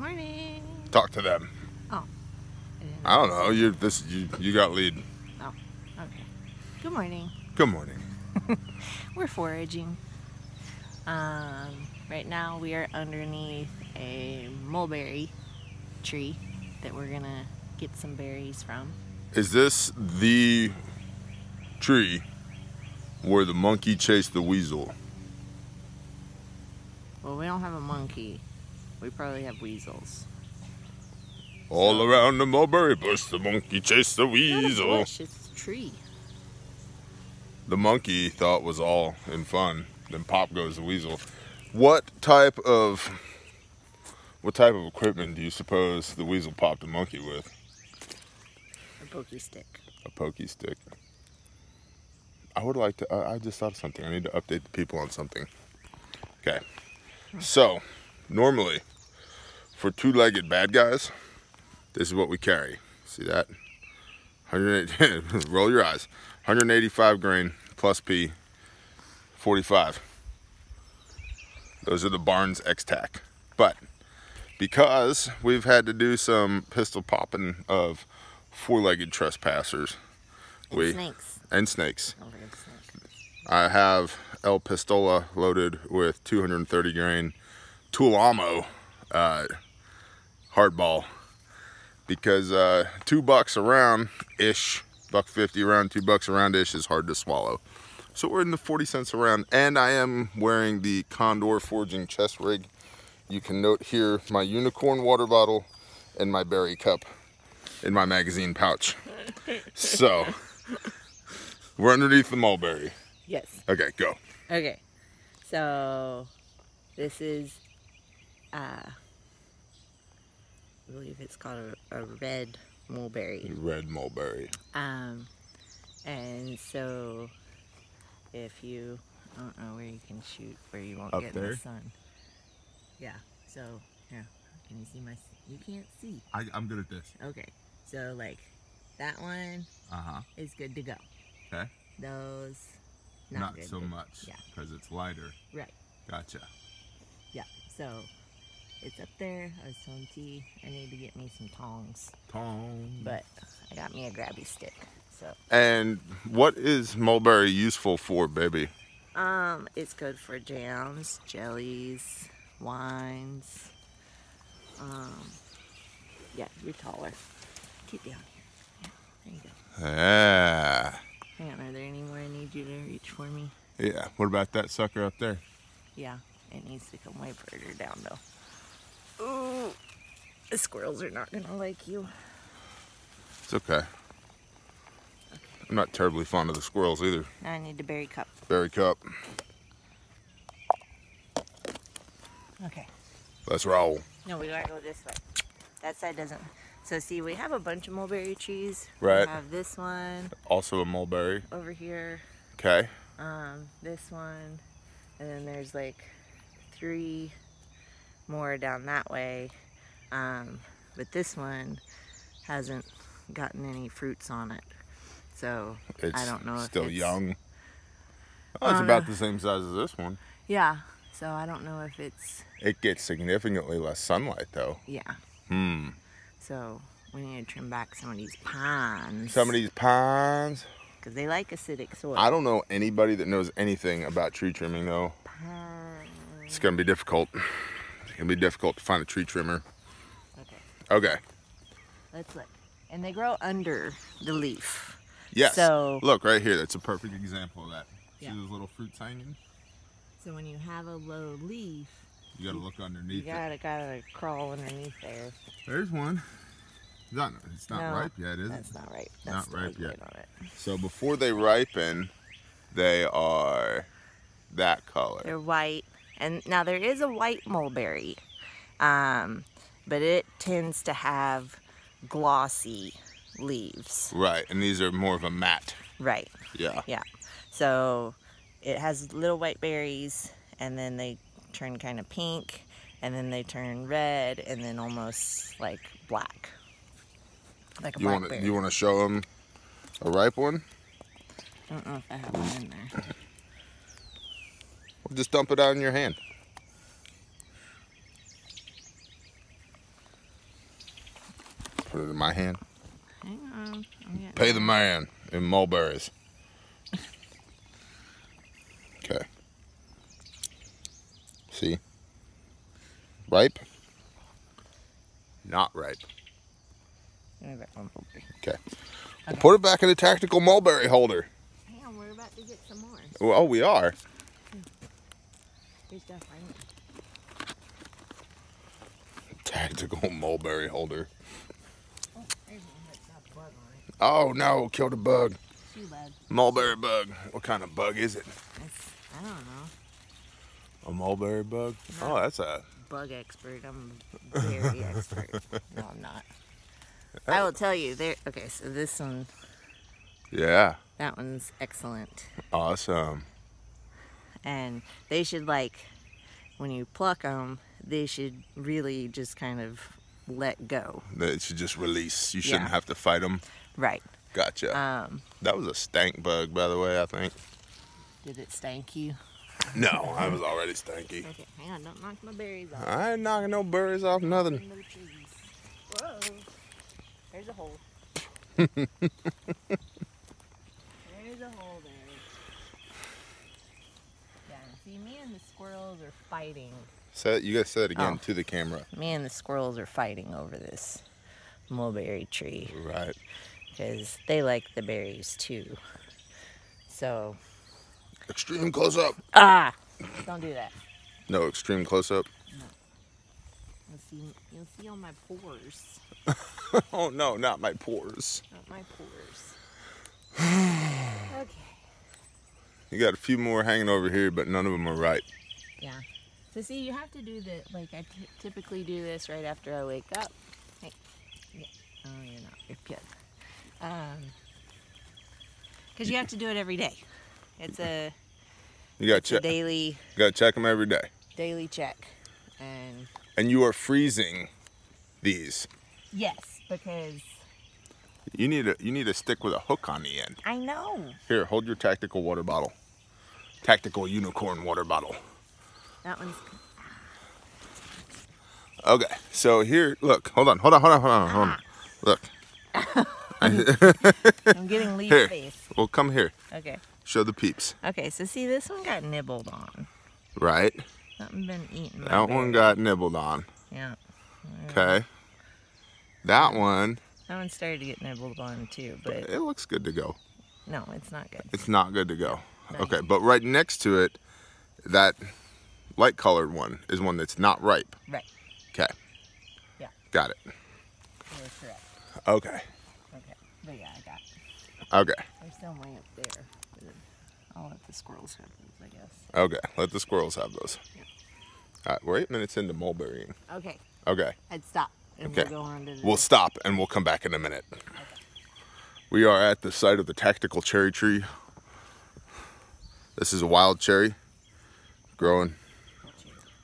Morning. Talk to them. Oh. I don't know. You got lead. Oh, okay. Good morning. Good morning. We're foraging. Right now we are underneath a mulberry tree that we're gonna get some berries from. Is this the tree where the monkey chased the weasel? Well, we don't have a monkey. We probably have weasels. All around the mulberry bush, the monkey chased the weasel. It's not a bush, it's a tree. The monkey thought was all in fun. Then pop goes the weasel. What type of equipment do you suppose the weasel popped a monkey with? A pokey stick. A pokey stick. I would like to. I just thought of something. I need to update the people on something. Okay. So, normally, for two-legged bad guys, this is what we carry. See that? 180. Roll your eyes. 185 grain plus P. 45. Those are the Barnes X-Tac. But because we've had to do some pistol popping of four-legged trespassers, And snakes. I have El Pistola loaded with 230 grain Tulamo hardball because $2 a round ish, $1.50 a round, $2 a round ish is hard to swallow. So we're in the 40 cents a round, and I am wearing the Condor foraging chest rig. You can note here my unicorn water bottle and my berry cup in my magazine pouch. So we're underneath the mulberry. Yes. Okay, go. Okay. So this is I believe it's called a red mulberry. Red mulberry. And so if you, I don't know where you can shoot where you won't Up get there? in the sun. Yeah. So here, can you see my? You can't see. I'm good at this. Okay. So like that one is good to go. Okay. Those Not good so to- much Yeah. because it's lighter. Right. Gotcha. Yeah. So it's up there. I was telling T I need to get me some tongs, Tong. but I got me a grabby stick. So And what is mulberry useful for, baby? it's good for jams, jellies, wines. Yeah, you're taller. Get down here. Yeah, there you go. Yeah. Hang on, are there any more I need you to reach for me? Yeah. What about that sucker up there? Yeah, it needs to come way further down though. Ooh, the squirrels are not gonna like you. It's okay. I'm not terribly fond of the squirrels either. Now I need the berry cup. Berry cup. Okay. Let's roll. No, we gotta go this way. That side doesn't. So see, we have a bunch of mulberry trees. Right. We have this one Also a mulberry. over here. Okay. This one, and then there's like 3 more down that way. But this one hasn't gotten any fruits on it. So It's I don't know if still it's young. Oh, it's about the same size as this one. Yeah. So I don't know if it's, It gets significantly less sunlight though. yeah. Hmm. So we need to trim back some of these pines. Some of these pines. Because they like acidic soil. I don't know anybody that knows anything about tree trimming though. It's gonna be difficult. It's gonna be difficult to find a tree trimmer. Okay. Okay. Let's look. And they grow under the leaf. Yes. So- look right here. That's a perfect example of that. Yeah. See those little fruits hanging? So when you have a low leaf, You gotta look you underneath it. gotta crawl underneath there. There's one. It's not No, ripe yet, is it? That's not ripe. Not That's ripe the yet. light on it. So before they ripen, they are that color. They're white. And now there is a white mulberry, but it tends to have glossy leaves. Right, and these are more of a matte. Right. Yeah. Yeah. So it has little white berries, and then they turn kind of pink, and then they turn red, and then almost like black. Like a blackberry. You want to show them a ripe one? I don't know if I have one in there. Just dump it out in your hand. Put it in my hand. Hang on. Pay the man in mulberries. Okay. See? Ripe? Not ripe. Okay. We'll put it back in the tactical mulberry holder. Hang on, we're about to get some more. Oh, we are. Here's stuff right here. Tactical mulberry holder. Oh, there's one that's got a bug on it. Oh no, killed a bug. Shoe bug. Mulberry bug. What kind of bug is it? I don't know. A mulberry bug? No. Oh, that's a... Bug expert. I'm very expert. No, I'm not. I will tell you. Okay, so this one, Yeah. that one's excellent. Awesome. And they should, like, when you pluck them, they should really just kind of let go. It should just release. You shouldn't Yeah. have to fight them. Right. Gotcha. That was a stank bug, by the way, I think. Did it stank you? No, I was already stanky. Okay, hang on, don't knock my berries off. I ain't knocking no berries off, nothing. Into the trees. Whoa. There's a hole. There's a hole there. Yeah, see, me and the squirrels are fighting. You gotta say it again Oh. to the camera. Me and the squirrels are fighting over this mulberry tree. Right. Because they like the berries too. So. Extreme close up. Ah! Don't do that. No, extreme close up. No. You'll see all my pores. Oh no, not my pores. Not my pores. Okay. You got a few more hanging over here, but none of them are right. Yeah. So see, you have to do the, like I typically do this right after I wake up. Hey. Yeah. Oh, you're not. You're good. Because you have to do it every day. It's a You gotta check. daily You gotta check them every day. check. And you are freezing these. Yes, because You need a stick with a hook on the end. I know. Here, hold your tactical water bottle. Tactical unicorn water bottle. That one's. Okay, so here, look, hold on. Look. I'm getting leaf Here. face. Well, come here. Okay. Show the peeps. Okay, so see, this one got nibbled on. Right. Something been eaten. That one got nibbled on. Yeah. Okay. That one. That one started to get nibbled on too, but It looks good to go. no, it's not good. It's not good to go. No. Okay, but right next to it, that light colored one is one that's not ripe. Right. Okay. Yeah. Got it. You're correct. Okay. Okay. But yeah, I got it. Okay. There's still way up there. I'll let the squirrels have those, I guess. Okay. Let the squirrels have those. Yeah. All right, we're 8 minutes into mulberrying. Okay. Okay. I'd stop. And Okay. we'll go on to the We'll next. stop and we'll come back in a minute. We are at the site of the tactical cherry tree. This is a wild cherry growing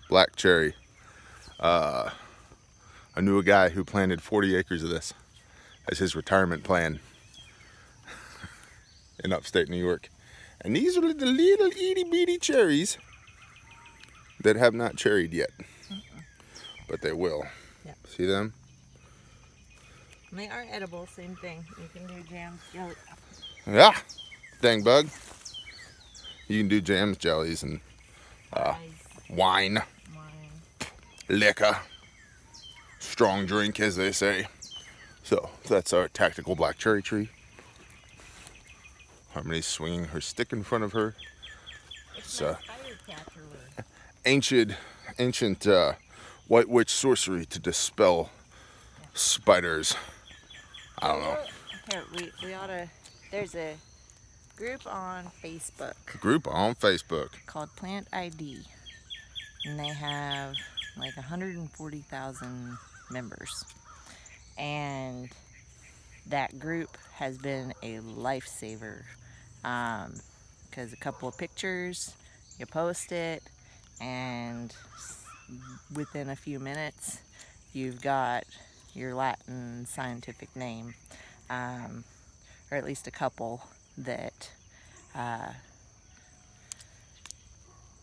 black cherry. I knew a guy who planted 40 acres of this as his retirement plan in upstate New York. And these are the little itty bitty cherries that have not cherried yet, but they will. Yep. See them? And they are edible, same thing. You can do jams, jelly. Yeah, dang bug. You can do jams, jellies, and wine, liquor, strong drink, as they say. So that's our tactical black cherry tree. Harmony's swinging her stick in front of her. It's my spider catcher word. Ancient white witch sorcery to dispel spiders. I don't know. Here, we ought to. There's a group on Facebook Group on Facebook. called Plant ID, and they have like 140,000 members. And that group has been a lifesaver because a couple of pictures, you post it, and within a few minutes, you've got your Latin scientific name, or at least a couple that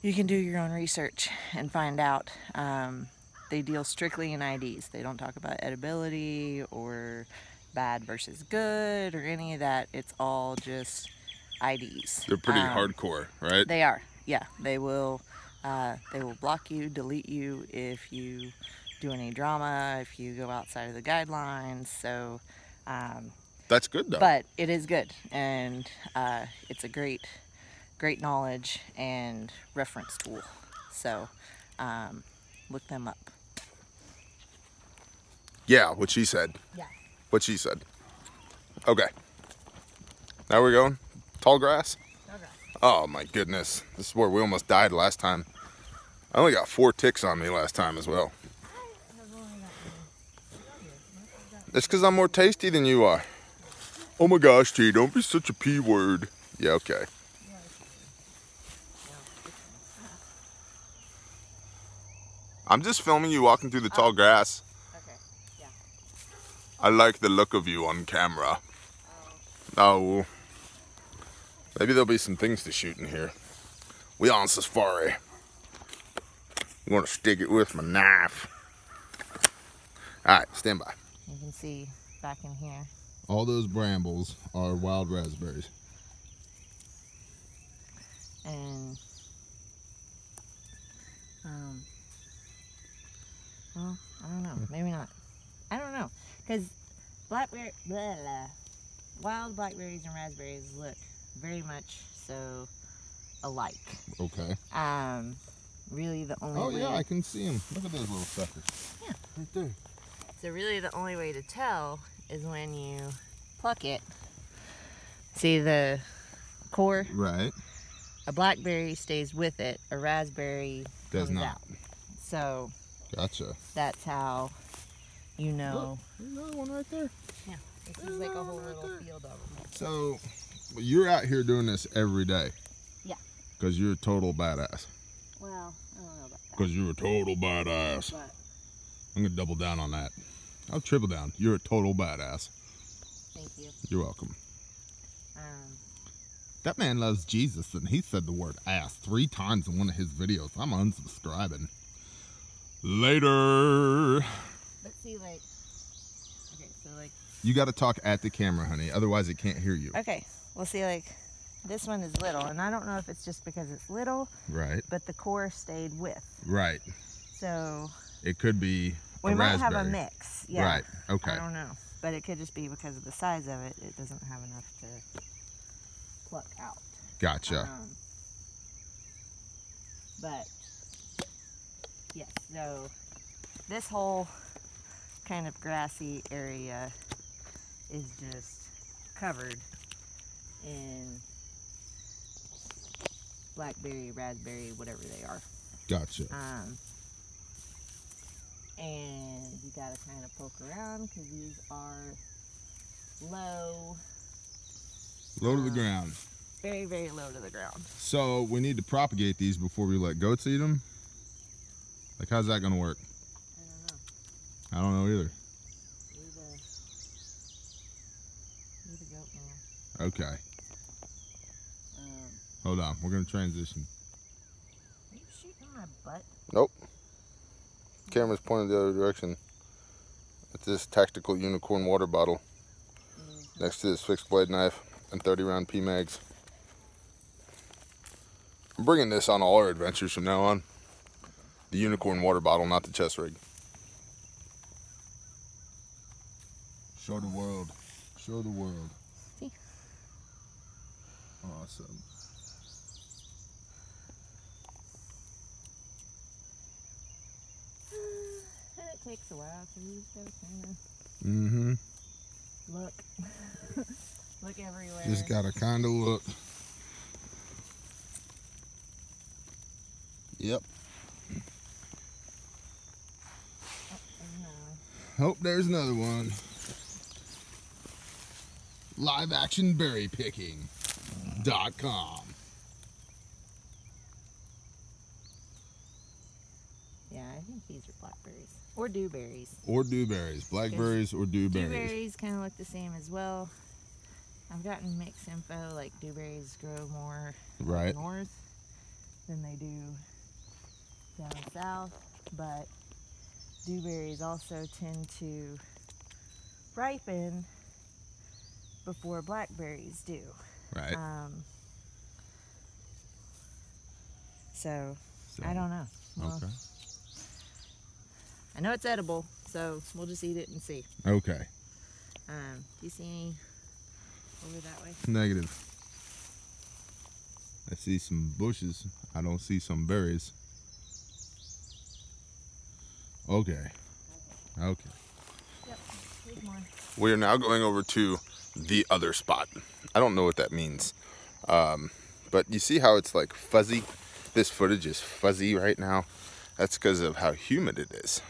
you can do your own research and find out. they deal strictly in IDs. They don't talk about edibility or bad versus good or any of that. It's all just IDs. They're pretty hardcore, right? They are. Yeah, they will block you, delete you if you do any drama, if you go outside of the guidelines. So that's good though. But it is good, and it's a great knowledge and reference tool. So look them up. Yeah, what she said. Yeah. What she said. Okay. Now we're going? Tall grass? Tall grass. Oh my goodness. This is where we almost died last time. I only got 4 ticks on me last time as well. It's because I'm more tasty than you are. Oh my gosh, T, don't be such a P word. Yeah, okay. I'm just filming you walking through the tall grass. Okay, yeah. I like the look of you on camera. Oh. Maybe there'll be some things to shoot in here. We on safari. I'm gonna stick it with my knife. Alright, stand by. You can see back in here. All those brambles are wild raspberries. And well, I don't know, maybe not. I don't know, because wild blackberries and raspberries look very much so alike. Okay. Really the only way... yeah, I can see them. Look at those little suckers. Yeah. Right there. So really the only way to tell is when you pluck it. See the core? Right. A blackberry stays with it. A raspberry does comes not. out. So gotcha. That's how you know. Look, there's another one right there. Yeah. This is like a whole little field of them. So you're out here doing this every day. Yeah. Because you're a total badass. Well, I don't know about that. Because you're a total badass. But I'm going to double down on that. I'll triple down. You're a total badass. thank you. You're welcome. That man loves Jesus, and he said the word ass 3 times in one of his videos. I'm unsubscribing. Later. But see, like, okay, so like... You got to talk at the camera, honey. Otherwise, it can't hear you. Okay. Well, see, like, this one is little, and I don't know if it's just because it's little. Right. But the core stayed with. Right. So... It could be we might raspberry. have a mix. Yeah. Right. Okay. I don't know. But it could just be because of the size of it. It doesn't have enough to pluck out. Gotcha. But yes, so this whole kind of grassy area is just covered in blackberry, raspberry, whatever they are. Gotcha. And you gotta kind of poke around because these are low. Low to the ground. Very, very low to the ground. So we need to propagate these before we let goats eat them? Like, how's that going to work? I don't know. I don't know either. Need a goat man. Okay. Hold on. We're going to transition. Are you shooting my butt? Nope. Camera's pointed the other direction. At this tactical unicorn water bottle. Next to this fixed blade knife and 30 round P-mags. I'm bringing this on all our adventures from now on. The unicorn water bottle, not the chest rig. Show the world. Show the world. See? Awesome. And it takes a while, so you just gotta kind of look. Look everywhere. Just gotta kind of look. Yep. Oh, there's another one. LiveActionBerryPicking.com. Yeah, I think these are blackberries. Or dewberries. Or dewberries. Blackberries or dewberries. Dewberries kind of look the same as well. I've gotten mixed info, like dewberries grow more right north than they do down south, but dewberries also tend to ripen before blackberries do. Right. So I don't know. Well, Okay. I know it's edible, so we'll just eat it and see. Okay. Do you see any over that way? Negative. I see some bushes. I don't see some berries. Okay. Okay. Yep, there's more. We are now going over to the other spot. I don't know what that means. But you see how it's like fuzzy? This footage is fuzzy right now. That's because of how humid it is.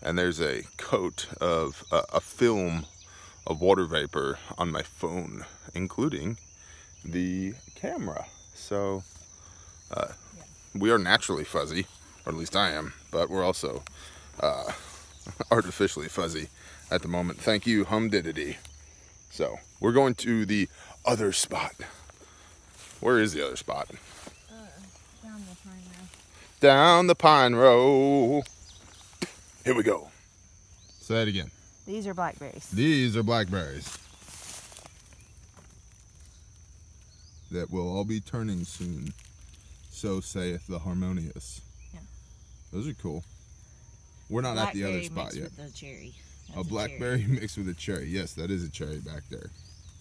And there's a coat of a film of water vapor on my phone, including the camera. So we are naturally fuzzy, or at least I am, but we're also artificially fuzzy at the moment. Thank you, Humdidity. So we're going to the other spot. Where is the other spot? Down the pine row. Down the pine row. Here we go. Say it again. These are blackberries. These are blackberries that will all be turning soon. So saith the harmonious. Yeah. Those are cool. We're not at the other spot yet. With the cherry. A blackberry mixed with a cherry. Yes, that is a cherry back there.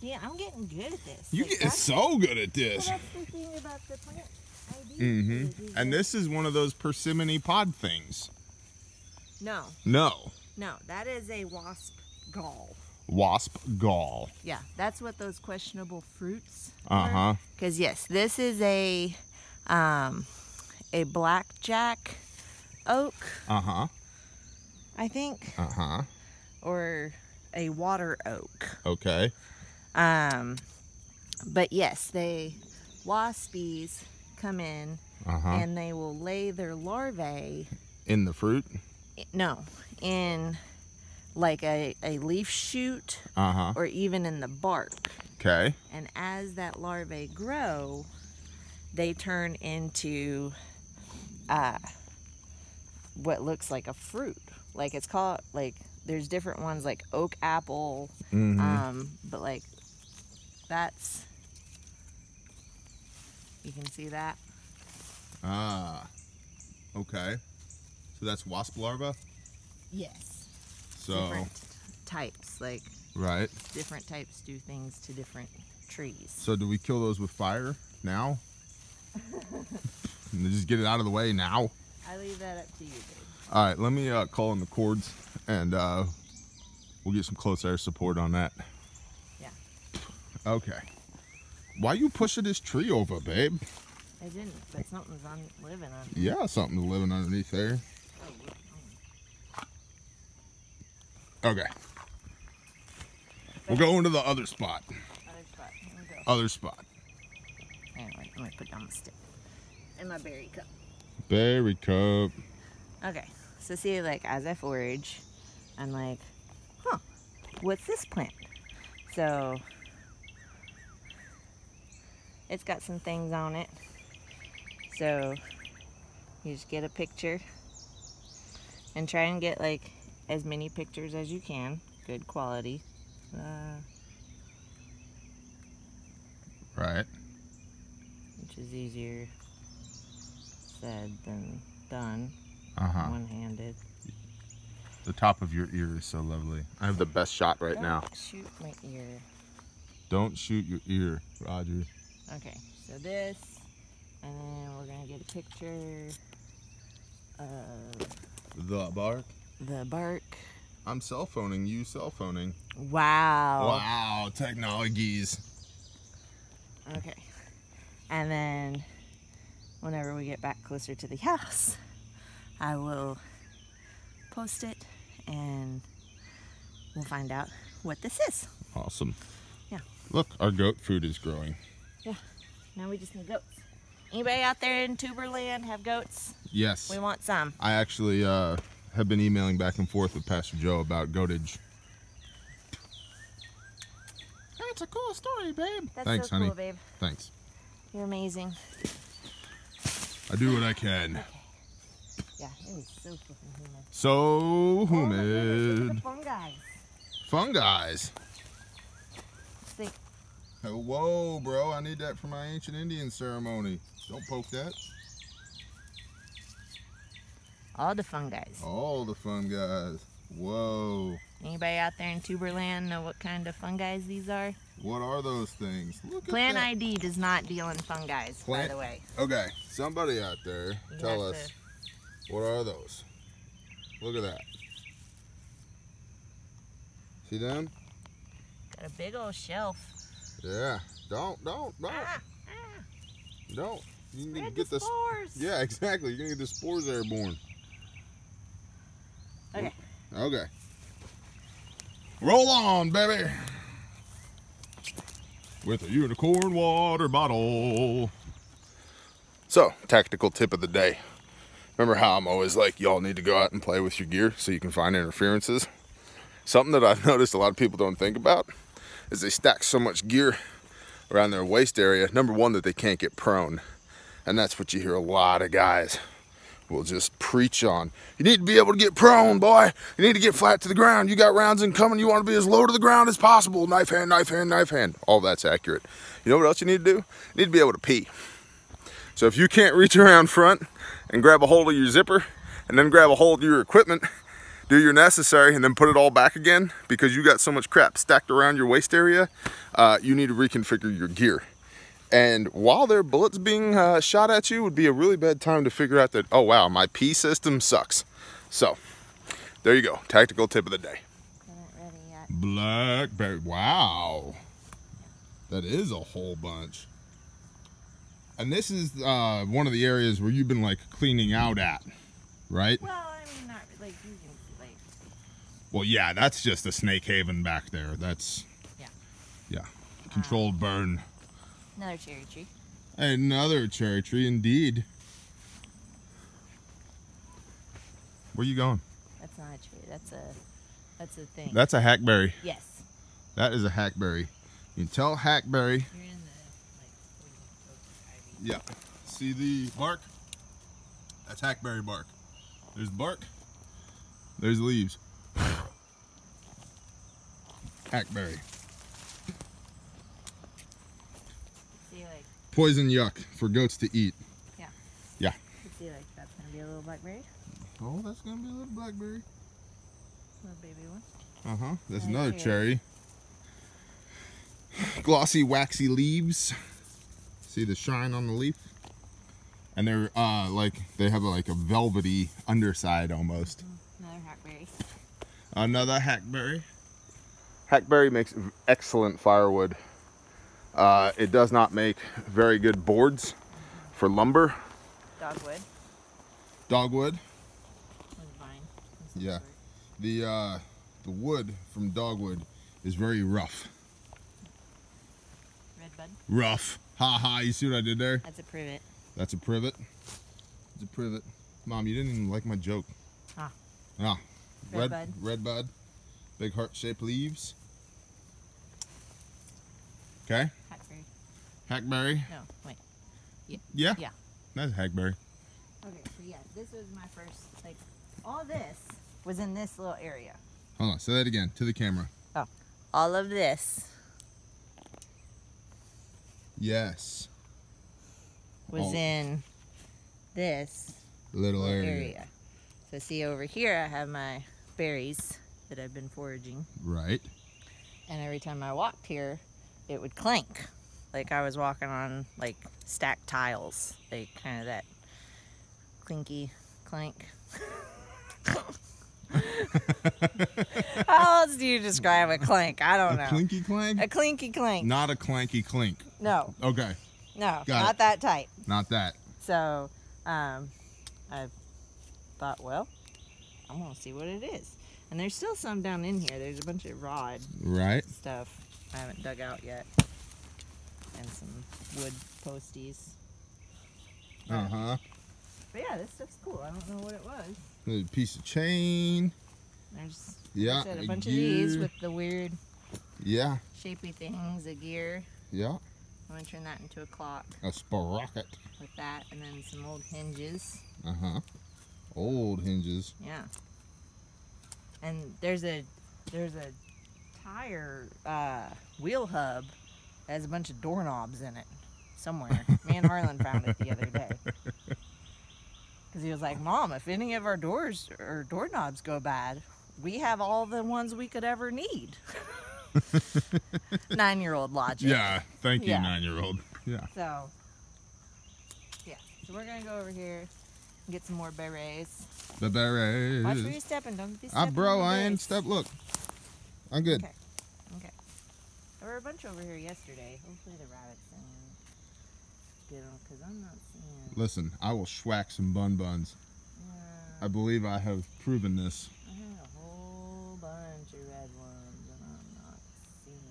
Yeah, I'm getting good at this. You getting so good at this. Well, that's the thing about the plant ID. And this is one of those persimmon pod things. No, No. that is a wasp gall. Wasp gall. Yeah, that's what those questionable fruits Uh-huh. Because yes, this is a blackjack oak, Uh-huh. I think, Uh-huh. or a water oak. Okay. But yes, waspies come in and they will lay their larvae In the fruit? in like a leaf shoot or even in the bark. Okay. And as that larvae grow, they turn into what looks like a fruit. Like it's called, like, there's different ones like oak apple, but like that's, you can see that. Ah. Okay. So that's wasp larva? Yes. So. Different types, like Right. different types do things to different trees. So do we kill those with fire now? And just get it out of the way now? I leave that up to you, babe. All right, let me call in the cords and we'll get some close air support on that. Yeah. Okay. Why you pushing this tree over, babe? I didn't, but something's living on it. Yeah, something living underneath there. Okay. We're going to the other spot. Other spot. Here we go. Other spot. Anyway, let me put down the stick. And my berry cup. Berry cup. Okay. So see, like, as I forage, I'm like, huh, what's this plant? So it's got some things on it. So you just get a picture and try and get like as many pictures as you can, good quality. Right. Which is easier said than done. One-handed. The top of your ear is so lovely. I have the best shot right now. Don't shoot my ear. Don't shoot your ear, Roger. Okay, so this, and then we're gonna get a picture of The bark? the bark. I'm cell phoning, you cell phoning. Wow. Wow, technologies. Okay. And then whenever we get back closer to the house, I will post it and we'll find out what this is. Awesome. Yeah. Look, our goat food is growing. Yeah. Now we just need goats. Anybody out there in Tuberland have goats? Yes. We want some. I actually have been emailing back and forth with Pastor Joe about goatage. That's a cool story, babe. That's Thanks, so honey. cool, babe. Thanks. You're amazing. I do what I can. Okay. Yeah. is so fucking humid. So humid. Oh, look at the fungi. Fungi. See. Oh, whoa, bro! I need that for my ancient Indian ceremony. Don't poke that. All the fungi. All the fun guys. Whoa. Anybody out there in Tuberland know what kind of fungi these are? What are those things? Look Plant at that. ID does not deal in fungi, by the way. Okay, somebody out there, tell us, what are those? Look at that. See them? Got a big old shelf. Yeah. Don't. Don't. You need to get the spores. Yeah, exactly. You're gonna get the spores airborne. Okay. Okay. Roll on, baby. With a unicorn water bottle. So, tactical tip of the day. Remember how I'm always like, y'all need to go out and play with your gear so you can find interferences? Something that I've noticed a lot of people don't think about is they stack so much gear around their waist area. Number one, that they can't get prone. And that's what you hear a lot of guys will just preach on. You need to be able to get prone, boy. You need to get flat to the ground. You got rounds incoming. You want to be as low to the ground as possible. Knife hand, knife hand, knife hand. All that's accurate. You know what else you need to do? You need to be able to pee. So if you can't reach around front and grab a hold of your zipper and then grab a hold of your equipment, do your necessary and then put it all back again because you got so much crap stacked around your waist area, you need to reconfigure your gear. And while there are bullets being shot at you, would be a really bad time to figure out that, oh wow, my pee system sucks. So, there you go. Tactical tip of the day. Isn't ready yet. Blackberry. Wow. That is a whole bunch. And this is one of the areas where you've been like cleaning out at, right? Well, I mean, not like you can like. Well, yeah, that's just a snake haven back there. That's, yeah, controlled burn. Another cherry tree. Another cherry tree, indeed. Where you going? That's not a tree. That's a thing. That's a hackberry. Yes. That is a hackberry. You can tell hackberry. You're in the Yeah. See the bark? That's hackberry bark. There's the bark. There's the leaves. Hackberry. See, like. Poison yuck for goats to eat. Yeah. Yeah. You see, like that's gonna be a little blackberry. Oh, that's gonna be a little blackberry. Little baby one. Uh-huh. That's Another another cherry. Glossy, waxy leaves. See the shine on the leaf? And they're like, they have like a velvety underside almost. Another hackberry. Another hackberry. Hackberry makes excellent firewood. It does not make very good boards for lumber. Dogwood. Dogwood. Or vine. Yeah. The wood from dogwood is very rough. Redbud. Rough. Ha ha, you see what I did there? That's a privet. That's a privet. It's a privet. Mom, you didn't even like my joke. Ah. Ah. Redbud. Redbud. Big heart-shaped leaves. Okay. Hackberry. Hackberry. No, wait. Yeah? Yeah. That's hackberry. Okay, so yeah, this was my first, like, all this was in this little area. Hold on, say that again to the camera. Oh. All of this Yes. was in this little area. So see over here I have my berries that I've been foraging. Right. And every time I walked here, it would clank. Like I was walking on like stacked tiles. Like kind of that clinky clank. How else do you describe a clank? I don't know. A clinky clank? A clinky clank. Not a clanky clink. No. Okay. No, Got not it. that type. Not that. So, I thought, well, I'm gonna see what it is. And there's still some down in here. There's a bunch of rod Right. stuff I haven't dug out yet. And some wood posties. Uh-huh. But yeah, this stuff's cool. I don't know what it was. A piece of chain. There's Yeah. like I said, a bunch gear. of these with the weird Yeah. shapy things, a gear. Yeah. I'm gonna turn that into a clock A sprocket. with that, and then some old hinges. Uh-huh. Old hinges. Yeah. And there's a tire wheel hub that has a bunch of doorknobs in it somewhere. Me and Harlan found it the other day. Because he was like, Mom, if any of our doors or doorknobs go bad, we have all the ones we could ever need. 9-year-old logic. Yeah, thank you, 9-year-old. Yeah. So we're going to go over here and get some more berets. The berets. Watch where you're stepping. Don't be stepping. Bro, on the I ain't berries. step. Look. I'm good. Okay. There were a bunch over here yesterday. Hopefully the rabbits didn't get them because I'm not seeing. Listen, I will schwack some buns. Yeah. I believe I have proven this. I had a whole bunch of red ones and I'm not seeing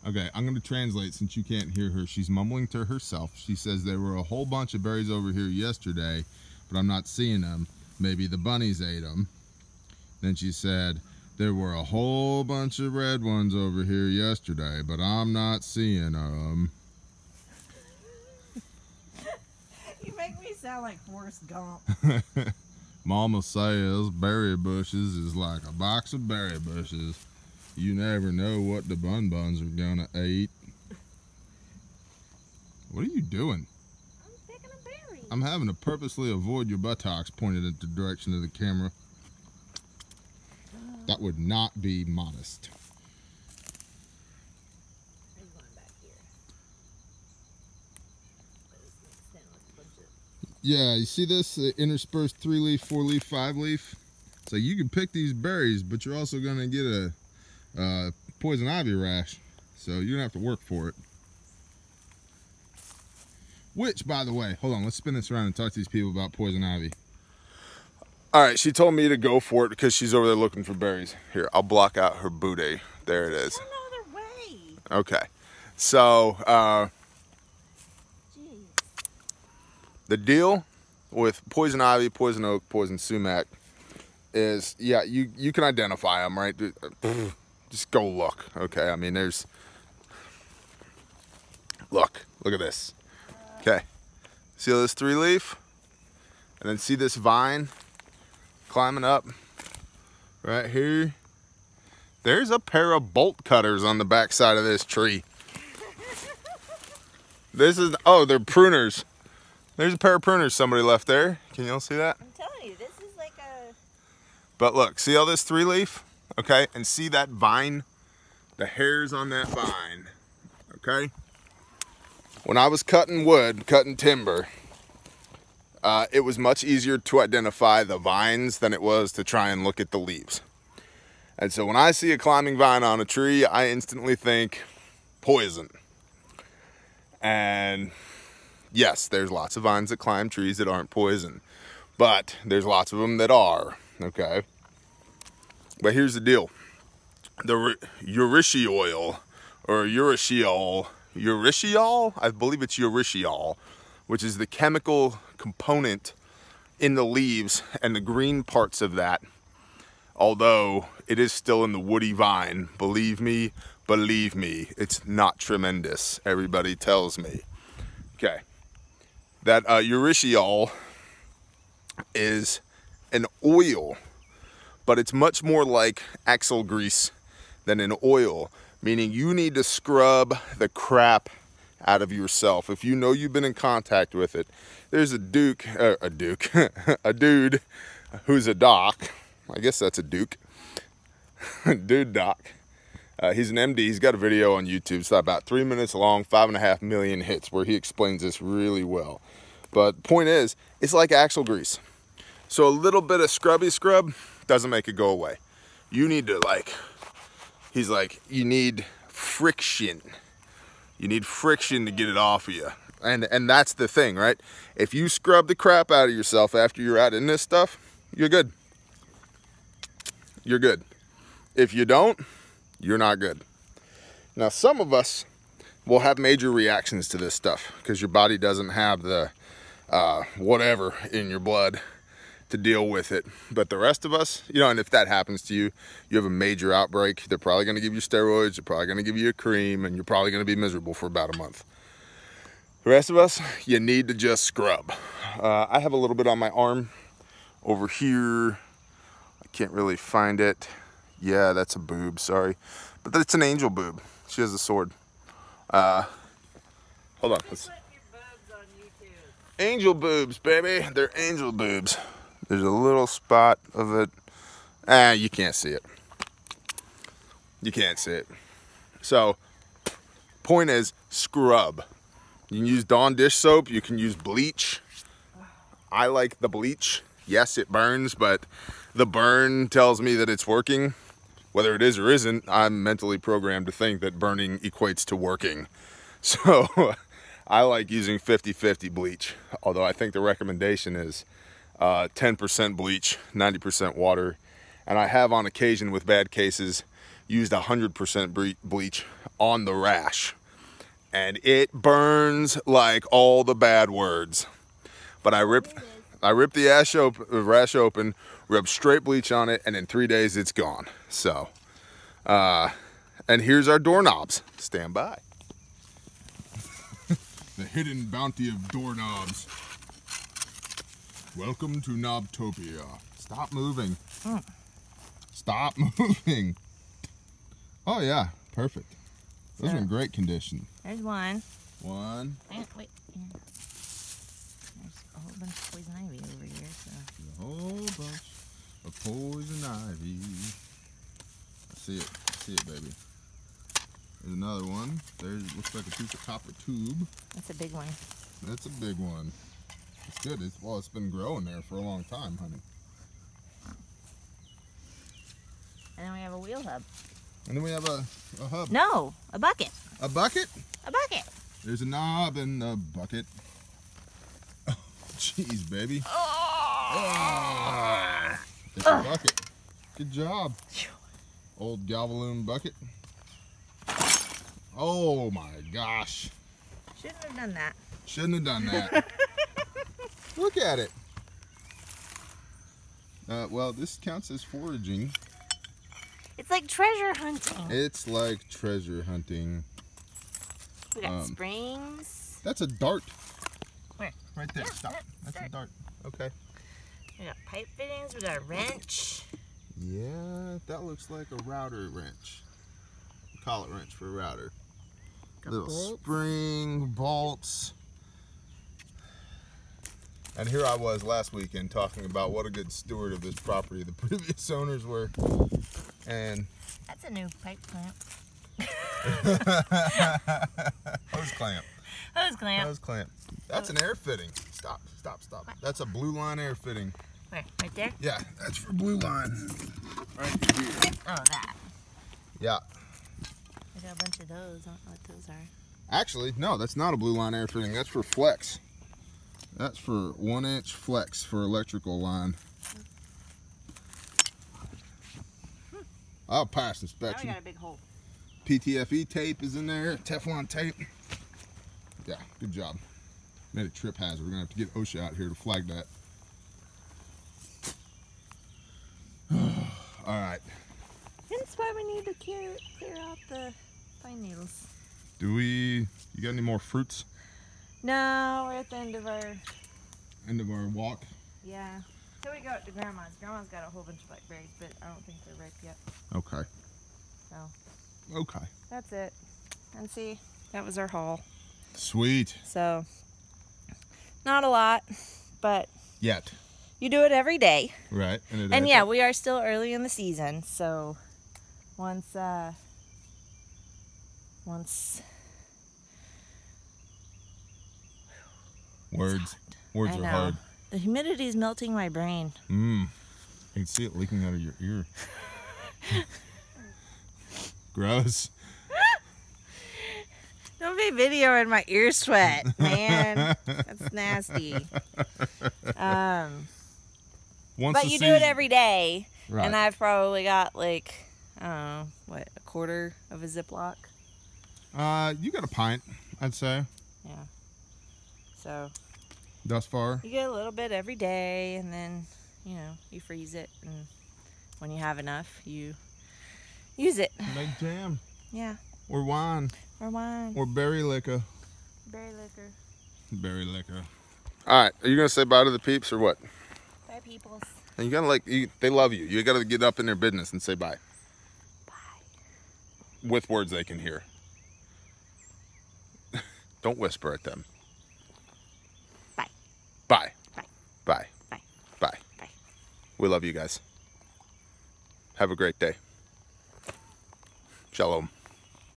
them. Okay, I'm going to translate since you can't hear her. She's mumbling to herself. She says there were a whole bunch of berries over here yesterday, but I'm not seeing them. Maybe the bunnies ate them. Then she said, there were a whole bunch of red ones over here yesterday, but I'm not seeing them. You make me sound like Forrest Gump. Mama says berry bushes is like a box of berry bushes. You never know what the buns are gonna eat. What are you doing? I'm picking a berry. I'm having to purposely avoid your buttocks pointed at the direction of the camera. That would not be modest. There's one back here. Yeah, you see this interspersed 3-leaf, 4-leaf, 5-leaf? So you can pick these berries, but you're also gonna get a poison ivy rash, so you're gonna have to work for it. Which, by the way, hold on, let's spin this around and talk to these people about poison ivy. All right, she told me to go for it because she's over there looking for berries. Here, I'll block out her booty. There it is. There's no other way. Okay, so the deal with poison ivy, poison oak, poison sumac is, yeah, you can identify them, right? Just go look, okay? I mean, look at this. Okay, see this 3-leaf? And then see this vine climbing up right here? There's a pair of bolt cutters on the back side of this tree. This is, oh, they're pruners. There's a pair of pruners somebody left there. Can you all see that? I'm telling you, this is like a... But look, see all this 3-leaf? Okay, and see that vine? The hairs on that vine, okay? When I was cutting wood, cutting timber, it was much easier to identify the vines than it was to try and look at the leaves. And so when I see a climbing vine on a tree, I instantly think poison. And yes, there's lots of vines that climb trees that aren't poison, but there's lots of them that are, okay? But here's the deal. The urushiol, or urushiol, I believe it's urushiol, which is the chemical component in the leaves and the green parts of that, although it is still in the woody vine. Believe me, it's not tremendous. Everybody tells me. Okay. That urushiol is an oil, but it's much more like axle grease than an oil, meaning you need to scrub the crap out of yourself. If you know you've been in contact with it, there's a dude who's a doc. I guess that's a duke. Dude doc. He's an MD. He's got a video on YouTube. It's about 3 minutes long, 5.5 million hits, where he explains this really well. But point is, it's like axle grease. So a little bit of scrubby scrub doesn't make it go away. You need to, like, he's like, you need friction. You need friction to get it off of you. And that's the thing, right? If you scrub the crap out of yourself after you're out in this stuff, you're good. You're good. If you don't, you're not good. Now, some of us will have major reactions to this stuff because your body doesn't have the whatever in your blood to deal with it. But the rest of us, you know, and if that happens to you, you have a major outbreak, they're probably going to give you steroids, they're probably going to give you a cream, and you're probably going to be miserable for about a month. The rest of us, you need to just scrub. I have a little bit on my arm over here. I can't really find it. Yeah, that's a boob, sorry. But that's an angel boob. She has a sword. Hold on. Let's... Angel boobs, baby. They're angel boobs. There's a little spot of it. You can't see it. You can't see it. So, point is, scrub. You can use Dawn dish soap. You can use bleach. I like the bleach. Yes, it burns, but the burn tells me that it's working. Whether it is or isn't, I'm mentally programmed to think that burning equates to working. So, I like using 50-50 bleach. Although I think the recommendation is 10% bleach, 90% water. And I have on occasion with bad cases used 100% bleach on the rash. And it burns like all the bad words. But I rip the rash open, rub straight bleach on it, and in 3 days it's gone. So, and here's our doorknobs. Stand by. The hidden bounty of doorknobs. Welcome to Knobtopia. Stop moving. Stop moving. Oh yeah, perfect. Those are in great condition. There's one. One. Wait. Yeah. There's a whole bunch of poison ivy over here. So. A whole bunch of poison ivy. I see it. I see it, baby. There's another one. There's, looks like a piece of copper tube. That's a big one. That's a big one. It's good. It's been growing there for a long time, honey. And then we have a wheel hub. And then we have a hub. No, a bucket. A bucket? A bucket. There's a knob and a bucket. Oh, jeez, baby. Oh. It's a bucket. Good job. Old Galvaloon bucket. Oh my gosh. Shouldn't have done that. Shouldn't have done that. Look at it. Well, this counts as foraging. It's like treasure hunting. It's like treasure hunting. We got springs. That's a dart. Where? Right there. Yeah, Stop. That's a dart. Okay. We got pipe fittings. We got a wrench. Yeah, that looks like a router wrench. Collet wrench for a router. Little spring bolts. And here I was last weekend talking about what a good steward of this property the previous owners were. And that's a new pipe clamp. Hose clamp. Hose clamp. Hose clamp. That's an air fitting. Stop. What? That's a blue line air fitting. Where? Right there? Yeah, that's for blue line. Right here. Oh, that. Yeah. I got a bunch of those. I don't know what those are. Actually, no, that's not a blue line air fitting. That's for flex. That's for 1-inch flex for electrical line. I'll pass inspection. Now we got a big hole. PTFE tape is in there. Teflon tape. Yeah, good job. Made a trip hazard. We're gonna have to get OSHA out here to flag that. All right. That's why we need to clear out the pine needles. You got any more fruits? No, we're at the end of our walk. Yeah. So we go up to Grandma's. Grandma's got a whole bunch of blackberries, but I don't think they're ripe yet. Okay. So. Okay. That's it. And see, that was our haul. Sweet. So, not a lot, but yet you do it every day. Right. And yeah, we are still early in the season, so once words are hard. The humidity is melting my brain. I can see it leaking out of your ear. Gross. Don't be videoing my ear sweat, man. That's nasty. But you do it every day. Right. And I've probably got like, I don't know, what, a quarter of a Ziploc? You got a pint, I'd say. Yeah. So. Thus far. You get a little bit every day, and then, you know, you freeze it. And when you have enough, you use it. Make jam. Yeah. Or wine. Or wine. Or berry liquor. Berry liquor. Very lekker. All right, are you gonna say bye to the peeps or what? Bye, peoples. And you gotta they love you. You gotta get up in their business and say bye. Bye. With words they can hear. Don't whisper at them. Bye. Bye. Bye. Bye. Bye. Bye. Bye. We love you guys. Have a great day. Shalom.